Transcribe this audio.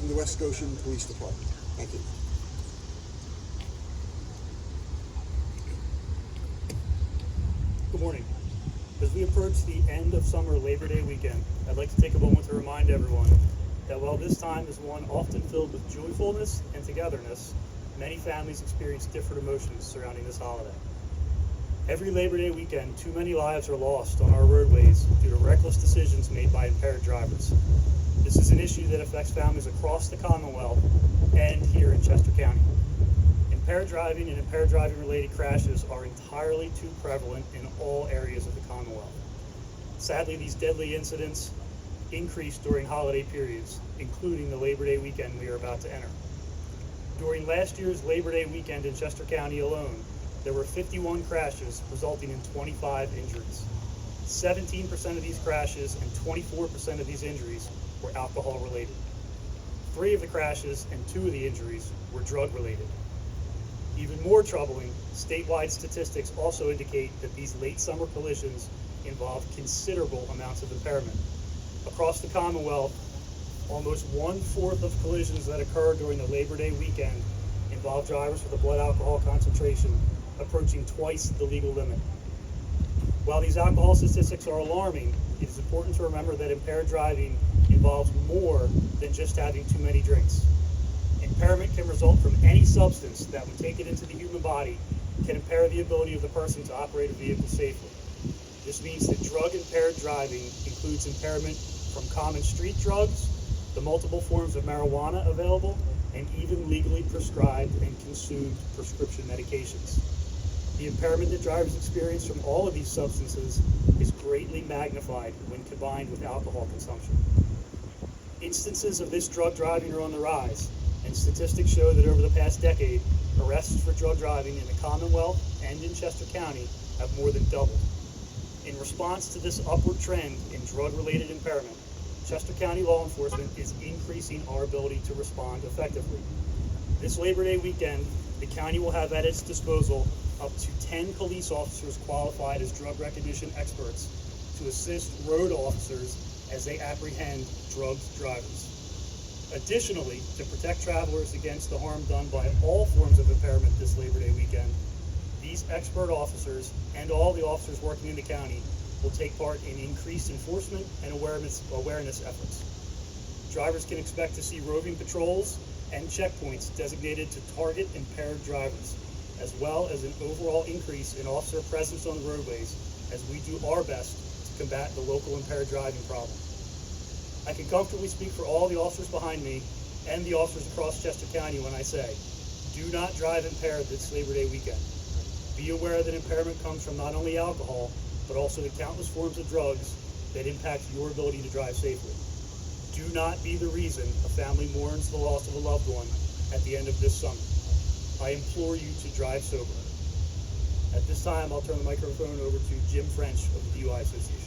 from the West Goshen Police Department. Thank you. Good morning. As we approach the end of summer Labor Day weekend, I'd like to take a moment to remind everyone that while this time is one often filled with joyfulness and togetherness, many families experience different emotions surrounding this holiday. Every Labor Day weekend, too many lives are lost on our roadways due to reckless decisions made by impaired drivers. This is an issue that affects families across the Commonwealth and here in Chester County. Impaired driving and impaired driving related crashes are entirely too prevalent in all areas of the Commonwealth. Sadly, these deadly incidents increase during holiday periods, including the Labor Day weekend we are about to enter. During last year's Labor Day weekend in Chester County alone, there were 51 crashes resulting in 25 injuries. 17% of these crashes and 24% of these injuries were alcohol related. 3 of the crashes and 2 of the injuries were drug related. Even more troubling, statewide statistics also indicate that these late summer collisions involve considerable amounts of impairment. Across the Commonwealth, almost 1/4 of collisions that occur during the Labor Day weekend involve drivers with a blood alcohol concentration approaching twice the legal limit. While these alcohol statistics are alarming, it is important to remember that impaired driving involves more than just having too many drinks. Impairment can result from any substance that, when taken into the human body, can impair the ability of the person to operate a vehicle safely. This means that drug-impaired driving includes impairment from common street drugs, the multiple forms of marijuana available, and even legally prescribed and consumed prescription medications. The impairment that drivers experience from all of these substances is greatly magnified when combined with alcohol consumption. Instances of this drug driving are on the rise, and statistics show that over the past decade, arrests for drug driving in the Commonwealth and in Chester County have more than doubled. In response to this upward trend in drug-related impairment, Chester County law enforcement is increasing our ability to respond effectively. This Labor Day weekend, the county will have at its disposal up to 10 police officers qualified as drug recognition experts to assist road officers as they apprehend drugged drivers. Additionally, to protect travelers against the harm done by all forms of impairment this Labor Day weekend, these expert officers and all the officers working in the county will take part in increased enforcement and awareness efforts. Drivers can expect to see roving patrols and checkpoints designated to target impaired drivers, as well as an overall increase in officer presence on the roadways as we do our best to combat the local impaired driving problem. I can comfortably speak for all the officers behind me and the officers across Chester County when I say, do not drive impaired this Labor Day weekend. Be aware that impairment comes from not only alcohol, but also the countless forms of drugs that impact your ability to drive safely. Do not be the reason a family mourns the loss of a loved one at the end of this summer. I implore you to drive sober. At this time, I'll turn the microphone over to Jim French of the DUI Association.